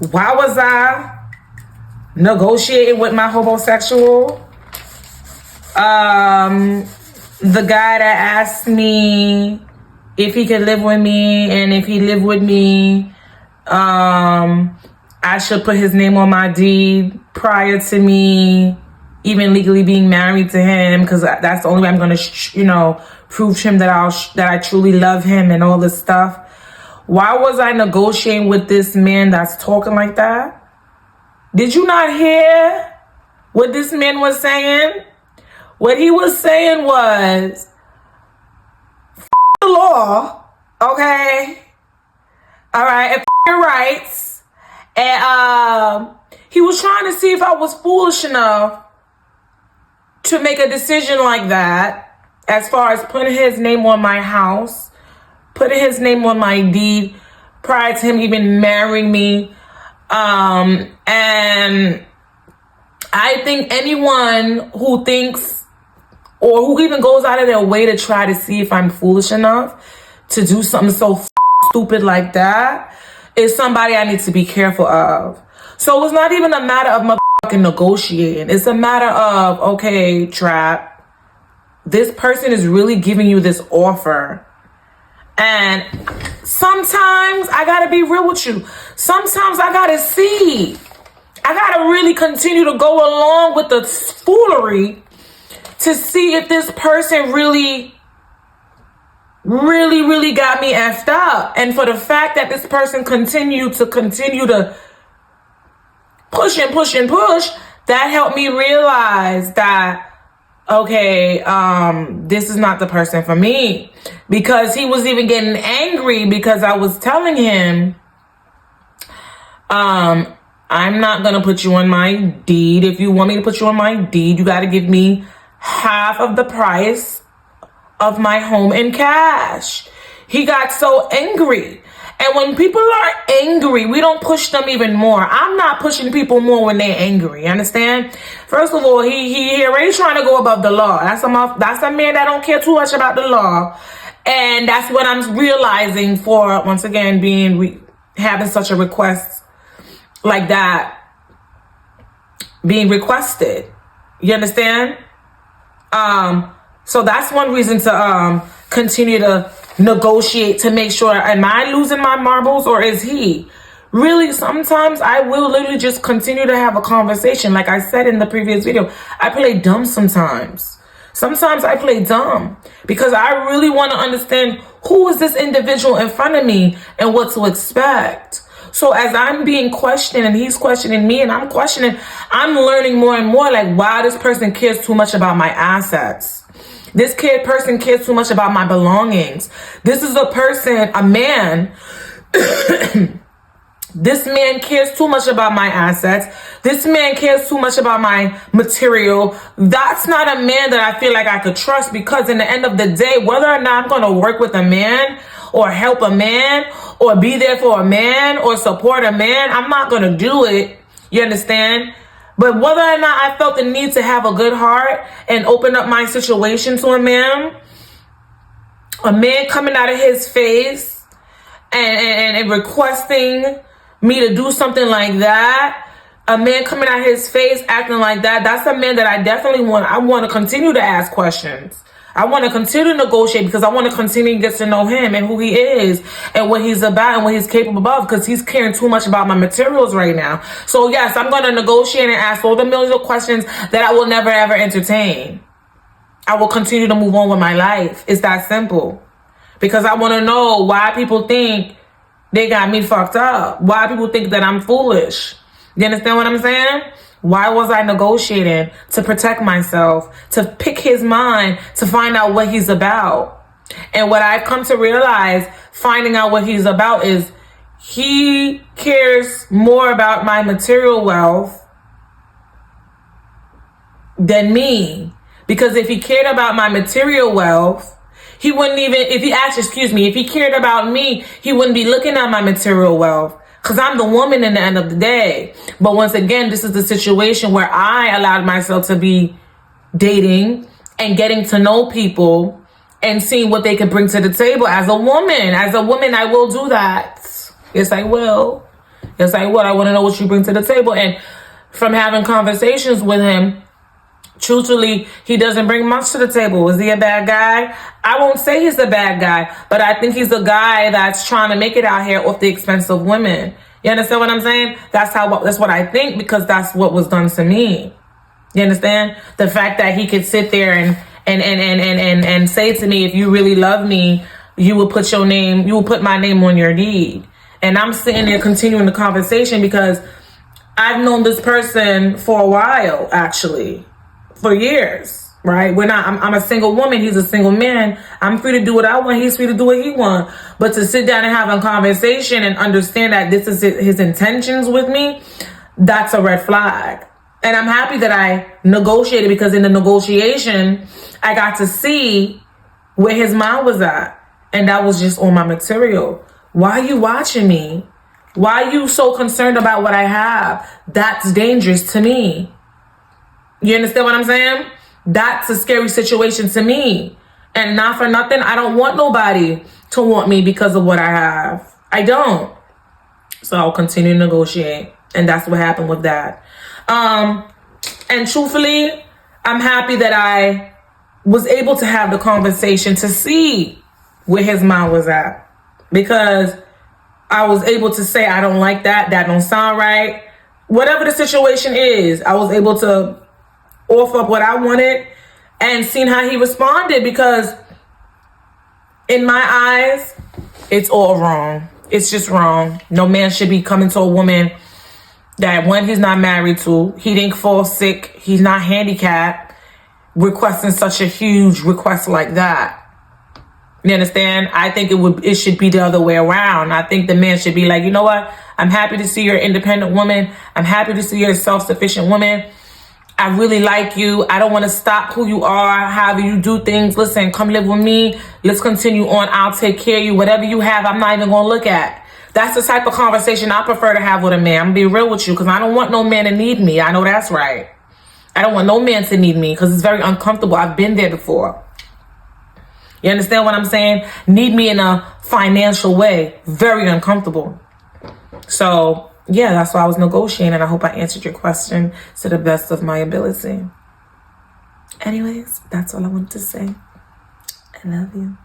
Why was I negotiating with my hobosexual? The guy that asked me if he could live with me, and if he lived with me, I should put his name on my deed prior to me even legally being married to him, because that's the only way I'm going to, prove to him that I truly love him and all this stuff. Why was I negotiating with this man that's talking like that? Did you not hear what this man was saying? What he was saying was, the law, okay? All right, and your rights. And he was trying to see if I was foolish enough to make a decision like that, as far as putting his name on my house, putting his name on my deed prior to him even marrying me. And I think anyone who thinks, or who even goes out of their way to try to see if I'm foolish enough to do something so stupid like that, is somebody I need to be careful of. So it's not even a matter of motherfucking negotiating. It's a matter of, okay, Trap, this person is really giving you this offer. And sometimes I gotta be real with you. Sometimes I gotta see. I gotta really continue to go along with the foolery to see if this person really got me effed up. And for the fact that this person continue to push and push and push, that helped me realize that, okay, this is not the person for me. Because he was even getting angry because I was telling him, I'm not going to put you on my deed. If you want me to put you on my deed, you got to give me half of the price of my home in cash. He got so angry. And when people are angry, we don't push them even more. I'm not pushing people more when they're angry. You understand? First of all, he already trying to go above the law. That's a man that don't care too much about the law. And that's what I'm realizing for, once again, having such a request like that being requested. You understand? So that's one reason to continue to negotiate, to make sure, am I losing my marbles or is he? Really, sometimes I will literally just continue to have a conversation. Like I said in the previous video, I play dumb sometimes. Sometimes I play dumb because I really want to understand who is this individual in front of me and what to expect. So as I'm being questioned and he's questioning me and I'm questioning, I'm learning more and more, like, wow, this person cares too much about my assets. This person cares too much about my belongings. This is a man. This man cares too much about my assets. This man cares too much about my material. That's not a man that I feel like I could trust, because in the end of the day, whether or not I'm going to work with a man or help a man or be there for a man or support a man, I'm not going to do it. You understand? But whether or not I felt the need to have a good heart and open up my situation to a man coming out of his face and requesting me to do something like that, a man coming out of his face acting like that, that's a man that I definitely want to continue to ask questions. I want to continue to negotiate because I want to continue to get to know him and who he is and what he's about and what he's capable of, because he's caring too much about my materials right now. So yes, I'm going to negotiate and ask all the millions of questions that I will never ever entertain. I will continue to move on with my life. It's that simple. Because I want to know why people think they got me fucked up. Why people think that I'm foolish. You understand what I'm saying? Why was I negotiating? To protect myself, to pick his mind, to find out what he's about. And what I've come to realize, finding out what he's about, is he cares more about my material wealth than me. Because if he cared about my material wealth, he wouldn't even, if he cared about me, he wouldn't be looking at my material wealth. Because I'm the woman in the end of the day. But once again, this is the situation where I allowed myself to be dating and getting to know people and seeing what they can bring to the table as a woman. As a woman, I will do that. Yes, I will. It's like, what? I want to know what you bring to the table. And from having conversations with him, truthfully, he doesn't bring much to the table. Is he a bad guy? I won't say he's a bad guy, but I think he's a guy that's trying to make it out here off the expense of women. You understand what I'm saying? That's what I think, because that's what was done to me. You understand? The fact that he could sit there and say to me, if you really love me, you will put my name on your deed. And I'm sitting there continuing the conversation because I've known this person for a while, actually, for years, right? I'm a single woman. He's a single man. I'm free to do what I want. He's free to do what he wants. But to sit down and have a conversation and understand that this is his intentions with me, that's a red flag. And I'm happy that I negotiated, because in the negotiation, I got to see where his mind was at. And that was just on my material. Why are you watching me? Why are you so concerned about what I have? That's dangerous to me. You understand what I'm saying? That's a scary situation to me. And not for nothing, I don't want nobody to want me because of what I have. I don't. So I'll continue to negotiate. And that's what happened with that. And truthfully, I'm happy that I was able to have the conversation to see where his mind was at. Because I was able to say, I don't like that. That don't sound right. Whatever the situation is, I was able to offer up what I wanted and seen how he responded, because in my eyes, it's all wrong. It's just wrong. No man should be coming to a woman that, one, he's not married to, he didn't fall sick, he's not handicapped, requesting such a huge request like that. You understand? I think it should be the other way around. I think the man should be like, you know what? I'm happy to see you're an independent woman. I'm happy to see you're a self-sufficient woman. I really like you. I don't want to stop who you are, however you do things. Listen, come live with me. Let's continue on. I'll take care of you. Whatever you have, I'm not even going to look at. That's the type of conversation I prefer to have with a man. I'm going to be real with you, because I don't want no man to need me. I know that's right. I don't want no man to need me, because it's very uncomfortable. I've been there before. You understand what I'm saying? Need me in a financial way. Very uncomfortable. So, yeah, that's why I was negotiating. I hope I answered your question to the best of my ability. Anyways, that's all I wanted to say. I love you.